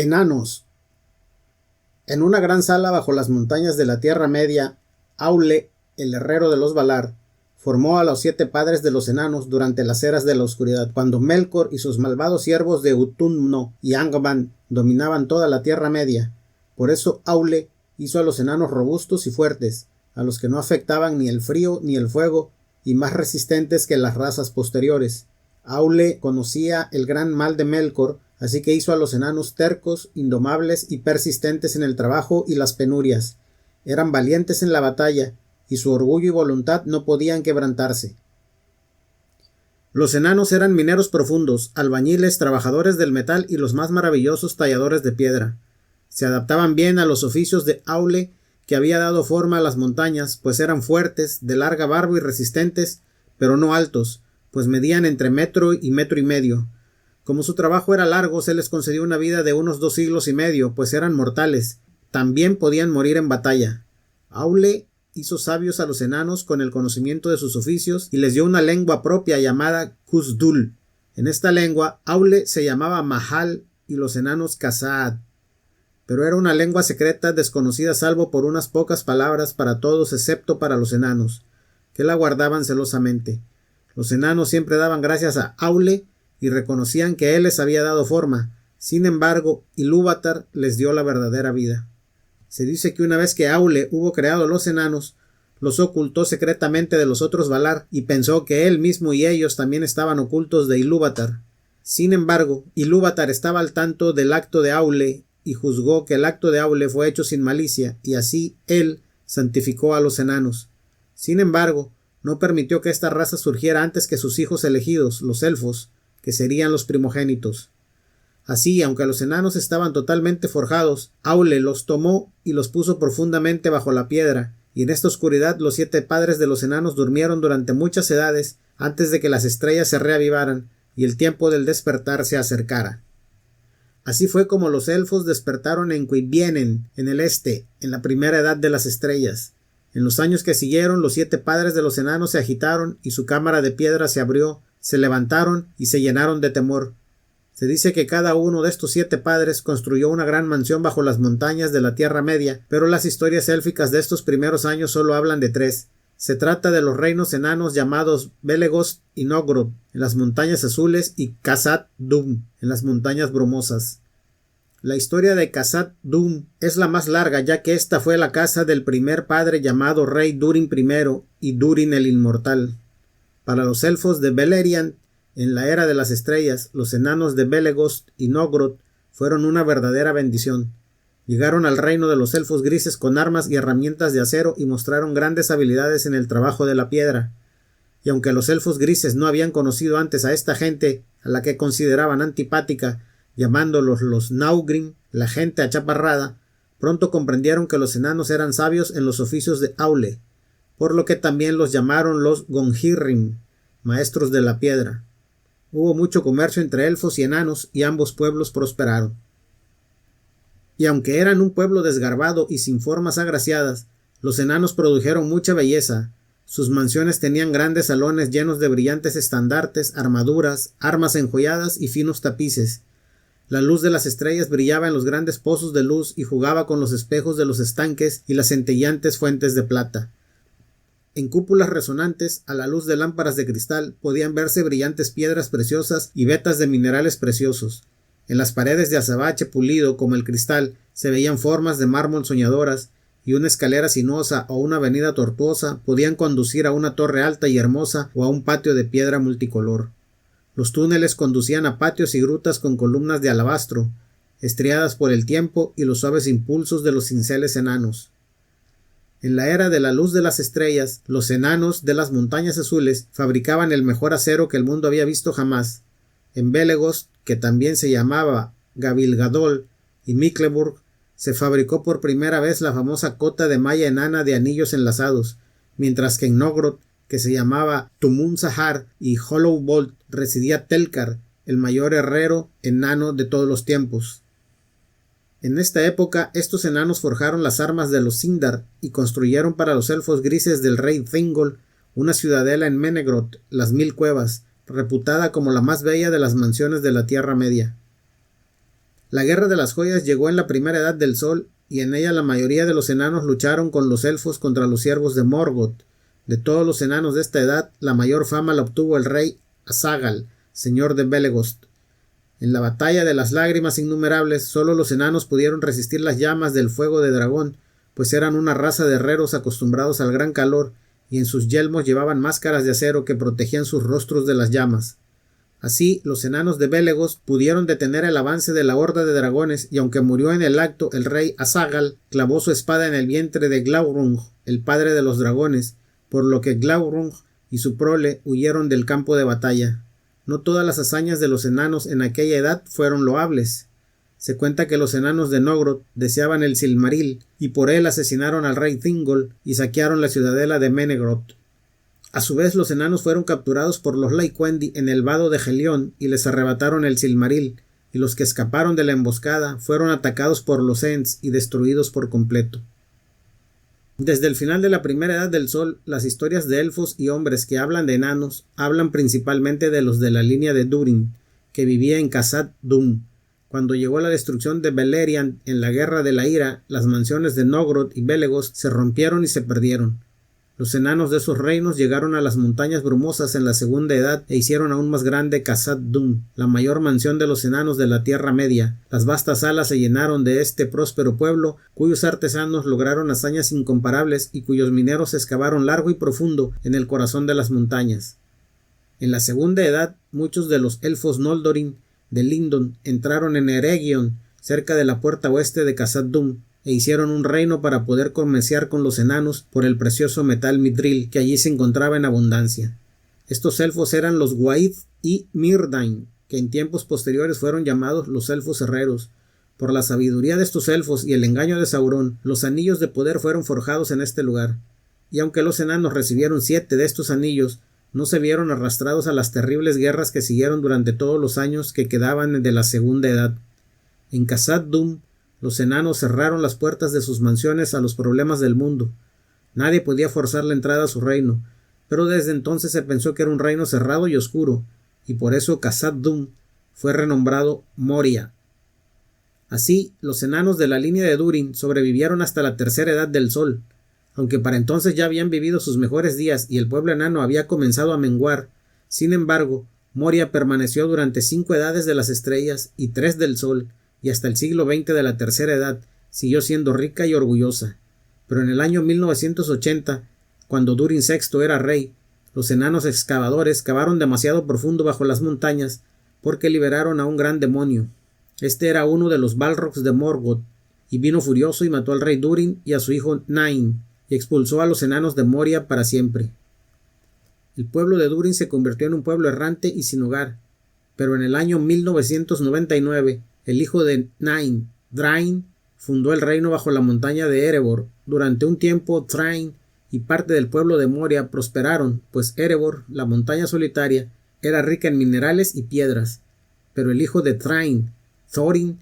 Enanos. En una gran sala bajo las montañas de la Tierra Media, Aule, el herrero de los Valar, formó a los 7 padres de los enanos durante las eras de la oscuridad, cuando Melkor y sus malvados siervos de Utumno y Angband dominaban toda la Tierra Media. Por eso Aule hizo a los enanos robustos y fuertes, a los que no afectaban ni el frío ni el fuego, y más resistentes que las razas posteriores. Aule conocía el gran mal de Melkor, así que hizo a los enanos tercos, indomables y persistentes en el trabajo y las penurias. Eran valientes en la batalla, y su orgullo y voluntad no podían quebrantarse. Los enanos eran mineros profundos, albañiles, trabajadores del metal y los más maravillosos talladores de piedra. Se adaptaban bien a los oficios de Aule, que había dado forma a las montañas, pues eran fuertes, de larga barba y resistentes, pero no altos, pues medían entre metro y metro y medio. Como su trabajo era largo, se les concedió una vida de unos 2 siglos y medio, pues eran mortales. También podían morir en batalla. Aule hizo sabios a los enanos con el conocimiento de sus oficios y les dio una lengua propia llamada Khuz-Dul. En esta lengua, Aule se llamaba Mahal y los enanos Khazad. Pero era una lengua secreta desconocida salvo por unas pocas palabras para todos excepto para los enanos, que la guardaban celosamente. Los enanos siempre daban gracias a Aule y reconocían que él les había dado forma. Sin embargo, Ilúvatar les dio la verdadera vida. Se dice que una vez que Aule hubo creado los enanos, los ocultó secretamente de los otros Valar y pensó que él mismo y ellos también estaban ocultos de Ilúvatar. Sin embargo, Ilúvatar estaba al tanto del acto de Aule y juzgó que el acto de Aule fue hecho sin malicia, y así él santificó a los enanos. Sin embargo, no permitió que esta raza surgiera antes que sus hijos elegidos, los elfos, que serían los primogénitos. Así, aunque los enanos estaban totalmente forjados, Aule los tomó y los puso profundamente bajo la piedra, y en esta oscuridad los 7 padres de los enanos durmieron durante muchas edades antes de que las estrellas se reavivaran y el tiempo del despertar se acercara. Así fue como los elfos despertaron en Cuivienen, en el este, en la primera edad de las estrellas. En los años que siguieron, los 7 padres de los enanos se agitaron y su cámara de piedra se abrió, se levantaron y se llenaron de temor. Se dice que cada uno de estos 7 padres construyó una gran mansión bajo las montañas de la Tierra Media, pero las historias élficas de estos primeros años solo hablan de 3. Se trata de los reinos enanos llamados Belegost y Nogrod, en las montañas azules, y Khazad-dûm, en las montañas brumosas. La historia de Khazad-dûm es la más larga, ya que esta fue la casa del primer padre llamado Rey Durin I y Durin el Inmortal. Para los elfos de Beleriand, en la era de las estrellas, los enanos de Belegost y Nogrod fueron una verdadera bendición. Llegaron al reino de los elfos grises con armas y herramientas de acero y mostraron grandes habilidades en el trabajo de la piedra. Y aunque los elfos grises no habían conocido antes a esta gente, a la que consideraban antipática, llamándolos los Naugrim, la gente achaparrada, pronto comprendieron que los enanos eran sabios en los oficios de Aule, por lo que también los llamaron los Gonghirrim, maestros de la piedra. Hubo mucho comercio entre elfos y enanos y ambos pueblos prosperaron. Y aunque eran un pueblo desgarbado y sin formas agraciadas, los enanos produjeron mucha belleza. Sus mansiones tenían grandes salones llenos de brillantes estandartes, armaduras, armas enjolladas y finos tapices. La luz de las estrellas brillaba en los grandes pozos de luz y jugaba con los espejos de los estanques y las centelleantes fuentes de plata. En cúpulas resonantes, a la luz de lámparas de cristal, podían verse brillantes piedras preciosas y vetas de minerales preciosos. En las paredes de azabache pulido como el cristal se veían formas de mármol soñadoras, y una escalera sinuosa o una avenida tortuosa podían conducir a una torre alta y hermosa o a un patio de piedra multicolor. Los túneles conducían a patios y grutas con columnas de alabastro, estriadas por el tiempo y los suaves impulsos de los cinceles enanos. En la era de la luz de las estrellas, los enanos de las montañas azules fabricaban el mejor acero que el mundo había visto jamás. En Belegost, que también se llamaba Gavilgadol, y Mickleburg, se fabricó por primera vez la famosa cota de malla enana de anillos enlazados, mientras que en Nogrod, que se llamaba Tumun-Sahar, y Hollowbolt, residía Telkar, el mayor herrero enano de todos los tiempos. En esta época, estos enanos forjaron las armas de los Sindar y construyeron para los elfos grises del rey Thingol una ciudadela en Menegroth, las 1000 cuevas, reputada como la más bella de las mansiones de la Tierra Media. La Guerra de las Joyas llegó en la primera edad del Sol, y en ella la mayoría de los enanos lucharon con los elfos contra los siervos de Morgoth. De todos los enanos de esta edad, la mayor fama la obtuvo el rey Azaghal, señor de Belegost. En la batalla de las lágrimas innumerables, solo los enanos pudieron resistir las llamas del fuego de dragón, pues eran una raza de herreros acostumbrados al gran calor, y en sus yelmos llevaban máscaras de acero que protegían sus rostros de las llamas. Así, los enanos de Belegost pudieron detener el avance de la horda de dragones, y aunque murió en el acto, el rey Azaghal clavó su espada en el vientre de Glaurung, el padre de los dragones, por lo que Glaurung y su prole huyeron del campo de batalla. No todas las hazañas de los enanos en aquella edad fueron loables. Se cuenta que los enanos de Nogrod deseaban el Silmaril, y por él asesinaron al rey Thingol y saquearon la ciudadela de Menegroth. A su vez, los enanos fueron capturados por los Laiquendi en el vado de Helión y les arrebataron el Silmaril, y los que escaparon de la emboscada fueron atacados por los Ents y destruidos por completo. Desde el final de la primera edad del Sol, las historias de elfos y hombres que hablan de enanos hablan principalmente de los de la línea de Durin, que vivía en Khazad-dûm. Cuando llegó la destrucción de Beleriand en la Guerra de la Ira, las mansiones de Nogrod y Belegost se rompieron y se perdieron. Los enanos de esos reinos llegaron a las montañas brumosas en la segunda edad e hicieron aún más grande Khazad-dûm, la mayor mansión de los enanos de la Tierra Media. Las vastas salas se llenaron de este próspero pueblo, cuyos artesanos lograron hazañas incomparables y cuyos mineros excavaron largo y profundo en el corazón de las montañas. En la segunda edad, muchos de los elfos Noldorin de Lindon entraron en Eregion, cerca de la puerta oeste de Khazad-dûm, e hicieron un reino para poder comerciar con los enanos por el precioso metal mithril que allí se encontraba en abundancia. Estos elfos eran los Gwaith y Myrdain, que en tiempos posteriores fueron llamados los elfos herreros. Por la sabiduría de estos elfos y el engaño de Sauron, los anillos de poder fueron forjados en este lugar, y aunque los enanos recibieron 7 de estos anillos, no se vieron arrastrados a las terribles guerras que siguieron durante todos los años que quedaban de la segunda edad. En Khazad-dûm, los enanos cerraron las puertas de sus mansiones a los problemas del mundo. Nadie podía forzar la entrada a su reino, pero desde entonces se pensó que era un reino cerrado y oscuro, y por eso Khazad-dûm fue renombrado Moria. Así, los enanos de la línea de Durin sobrevivieron hasta la tercera edad del Sol. Aunque para entonces ya habían vivido sus mejores días y el pueblo enano había comenzado a menguar, sin embargo, Moria permaneció durante 5 edades de las estrellas y 3 del Sol, y hasta el siglo XX de la tercera edad siguió siendo rica y orgullosa. Pero en el año 1980, cuando Durin VI era rey, los enanos excavadores cavaron demasiado profundo bajo las montañas porque liberaron a un gran demonio. Este era uno de los Balrogs de Morgoth, y vino furioso y mató al rey Durin y a su hijo Nain, y expulsó a los enanos de Moria para siempre. El pueblo de Durin se convirtió en un pueblo errante y sin hogar, pero en el año 1999, el hijo de Nain, Thrain, fundó el reino bajo la montaña de Erebor. Durante un tiempo, Thrain y parte del pueblo de Moria prosperaron, pues Erebor, la montaña solitaria, era rica en minerales y piedras. Pero el hijo de Thrain, Thorin,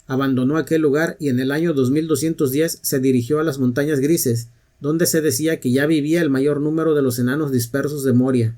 abandonó aquel lugar y en el año 2210 se dirigió a las montañas grises, donde se decía que ya vivía el mayor número de los enanos dispersos de Moria.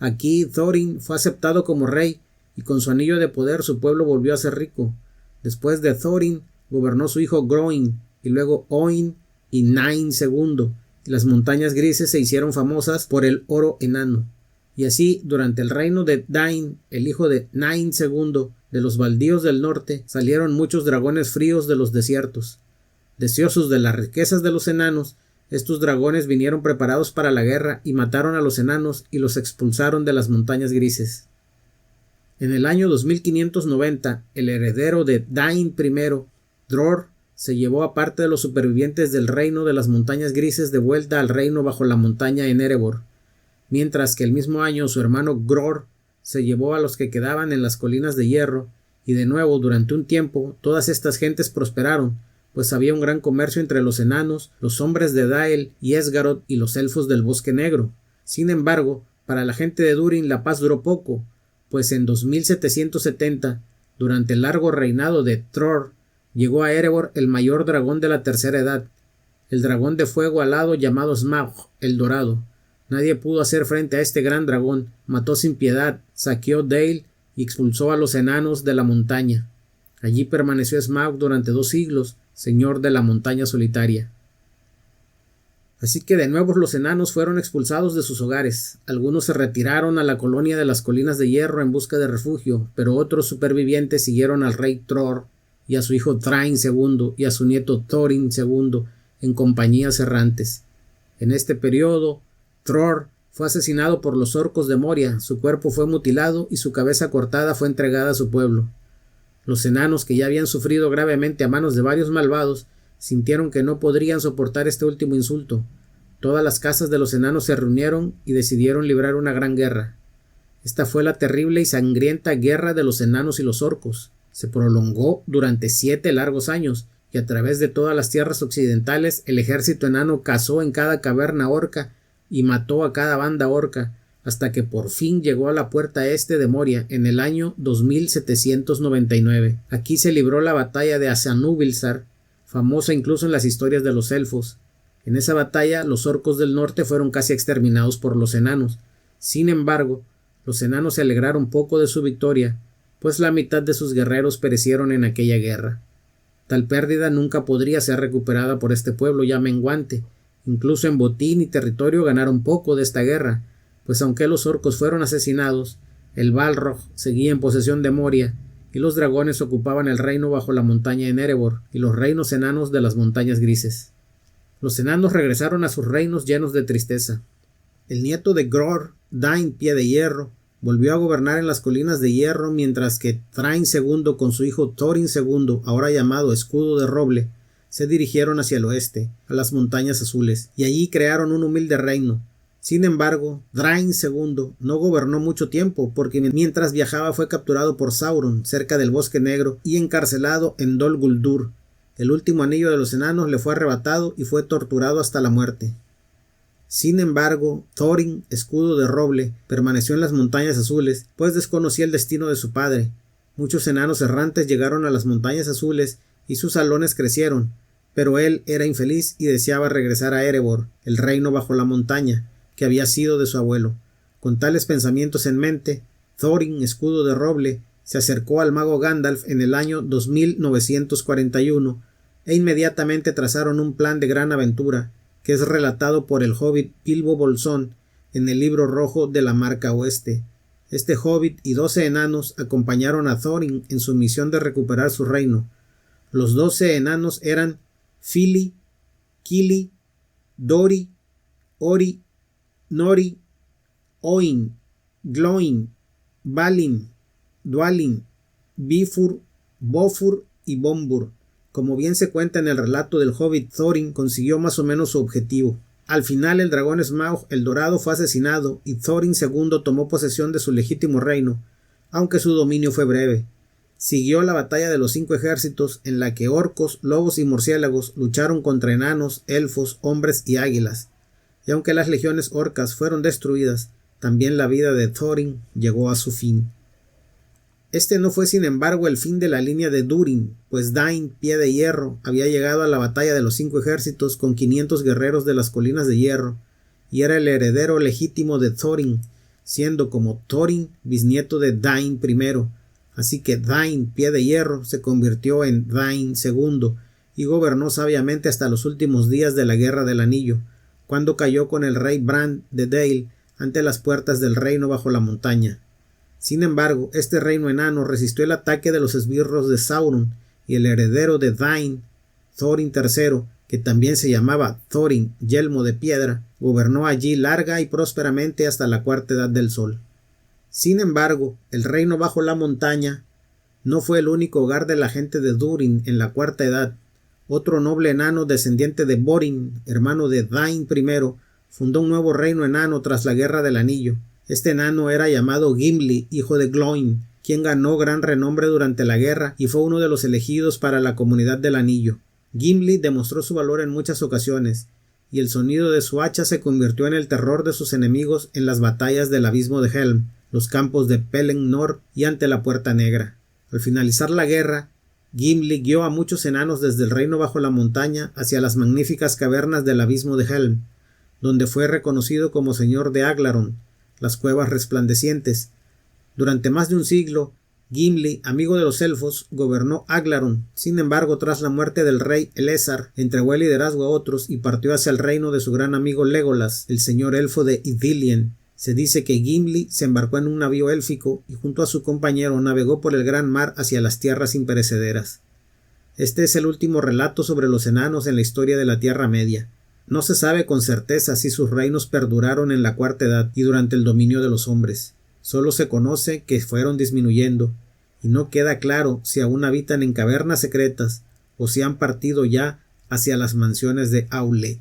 Aquí Thorin fue aceptado como rey, y con su anillo de poder su pueblo volvió a ser rico. Después de Thorin, gobernó su hijo Groin, y luego Oin y Nain II, y las montañas grises se hicieron famosas por el oro enano. Y así, durante el reino de Dain, el hijo de Nain II, de los baldíos del norte, salieron muchos dragones fríos de los desiertos. Deseosos de las riquezas de los enanos, estos dragones vinieron preparados para la guerra y mataron a los enanos y los expulsaron de las montañas grises. En el año 2590, el heredero de Dain I, Dror, se llevó a parte de los supervivientes del reino de las montañas grises de vuelta al reino bajo la montaña en Erebor, mientras que el mismo año su hermano Gror se llevó a los que quedaban en las colinas de hierro, y de nuevo durante un tiempo todas estas gentes prosperaron, pues había un gran comercio entre los enanos, los hombres de Dael y Esgaroth y los elfos del Bosque Negro. Sin embargo, para la gente de Durin la paz duró poco, pues en 2770, durante el largo reinado de Thror, llegó a Erebor el mayor dragón de la tercera edad, el dragón de fuego alado llamado Smaug, el Dorado. Nadie pudo hacer frente a este gran dragón, mató sin piedad, saqueó Dale y expulsó a los enanos de la montaña. Allí permaneció Smaug durante 2 siglos, señor de la montaña solitaria. Así que de nuevo los enanos fueron expulsados de sus hogares. Algunos se retiraron a la colonia de las Colinas de Hierro en busca de refugio, pero otros supervivientes siguieron al rey Thror y a su hijo Thrain II y a su nieto Thorin II en compañías errantes. En este periodo, Thror fue asesinado por los orcos de Moria, su cuerpo fue mutilado y su cabeza cortada fue entregada a su pueblo. Los enanos, que ya habían sufrido gravemente a manos de varios malvados, sintieron que no podrían soportar este último insulto. Todas las casas de los enanos se reunieron y decidieron librar una gran guerra. Esta fue la terrible y sangrienta guerra de los enanos y los orcos. Se prolongó durante 7 largos años, y a través de todas las tierras occidentales el ejército enano cazó en cada caverna orca y mató a cada banda orca, hasta que por fin llegó a la puerta este de Moria en el año 2799. Aquí se libró la batalla de Asanubilsar, famosa incluso en las historias de los elfos. En esa batalla los orcos del norte fueron casi exterminados por los enanos. Sin embargo, los enanos se alegraron poco de su victoria, pues la mitad de sus guerreros perecieron en aquella guerra. Tal pérdida nunca podría ser recuperada por este pueblo ya menguante. Incluso en botín y territorio ganaron poco de esta guerra, pues aunque los orcos fueron asesinados, el Balrog seguía en posesión de Moria, y los dragones ocupaban el reino bajo la montaña en Erebor y los reinos enanos de las montañas grises. Los enanos regresaron a sus reinos llenos de tristeza. El nieto de Gror, Dain Pie de Hierro, volvió a gobernar en las Colinas de Hierro, mientras que Thrain II con su hijo Thorin II, ahora llamado Escudo de Roble, se dirigieron hacia el oeste, a las Montañas Azules, y allí crearon un humilde reino. Sin embargo, Thrain II no gobernó mucho tiempo, porque mientras viajaba fue capturado por Sauron cerca del Bosque Negro y encarcelado en Dol Guldur. El último anillo de los enanos le fue arrebatado y fue torturado hasta la muerte. Sin embargo, Thorin, Escudo de Roble, permaneció en las Montañas Azules, pues desconocía el destino de su padre. Muchos enanos errantes llegaron a las Montañas Azules y sus salones crecieron, pero él era infeliz y deseaba regresar a Erebor, el reino bajo la montaña, que había sido de su abuelo. Con tales pensamientos en mente, Thorin, Escudo de Roble, se acercó al mago Gandalf en el año 2941 e inmediatamente trazaron un plan de gran aventura, que es relatado por el hobbit Bilbo Bolsón en el libro rojo de la Marca Oeste. Este hobbit y 12 enanos acompañaron a Thorin en su misión de recuperar su reino. Los 12 enanos eran Fili, Kili, Dori, Ori, Nori, Oin, Gloin, Balin, Dwalin, Bifur, Bofur y Bombur. Como bien se cuenta en el relato del hobbit, Thorin consiguió más o menos su objetivo. Al final el dragón Smaug el Dorado fue asesinado y Thorin II tomó posesión de su legítimo reino, aunque su dominio fue breve. Siguió la batalla de los 5 ejércitos, en la que orcos, lobos y murciélagos lucharon contra enanos, elfos, hombres y águilas. Y aunque las legiones orcas fueron destruidas, también la vida de Thorin llegó a su fin. Este no fue sin embargo el fin de la línea de Durin, pues Dain, Pie de Hierro, había llegado a la batalla de los 5 ejércitos con 500 guerreros de las Colinas de Hierro, y era el heredero legítimo de Thorin, siendo como Thorin bisnieto de Dain I. Así que Dain, Pie de Hierro, se convirtió en Dain II, y gobernó sabiamente hasta los últimos días de la Guerra del Anillo, cuando cayó con el rey Bran de Dale ante las puertas del reino bajo la montaña. Sin embargo, este reino enano resistió el ataque de los esbirros de Sauron, y el heredero de Dain, Thorin III, que también se llamaba Thorin Yelmo de Piedra, gobernó allí larga y prósperamente hasta la Cuarta Edad del Sol. Sin embargo, el reino bajo la montaña no fue el único hogar de la gente de Durin en la Cuarta Edad. Otro noble enano descendiente de Borin, hermano de Dain I, fundó un nuevo reino enano tras la Guerra del Anillo. Este enano era llamado Gimli, hijo de Gloin, quien ganó gran renombre durante la guerra y fue uno de los elegidos para la Comunidad del Anillo. Gimli demostró su valor en muchas ocasiones, y el sonido de su hacha se convirtió en el terror de sus enemigos en las batallas del Abismo de Helm, los campos de Pelennor y ante la Puerta Negra. Al finalizar la guerra, Gimli guió a muchos enanos desde el reino bajo la montaña hacia las magníficas cavernas del Abismo de Helm, donde fue reconocido como señor de Aglarón, las cuevas resplandecientes. Durante más de un siglo, Gimli, amigo de los elfos, gobernó Aglarond. Sin embargo, tras la muerte del rey Elessar, entregó el liderazgo a otros y partió hacia el reino de su gran amigo Legolas, el señor elfo de Ithilien. Se dice que Gimli se embarcó en un navío élfico y junto a su compañero navegó por el gran mar hacia las tierras imperecederas. Este es el último relato sobre los enanos en la historia de la Tierra Media. No se sabe con certeza si sus reinos perduraron en la Cuarta Edad y durante el dominio de los hombres. Solo se conoce que fueron disminuyendo, y no queda claro si aún habitan en cavernas secretas o si han partido ya hacia las mansiones de Aule.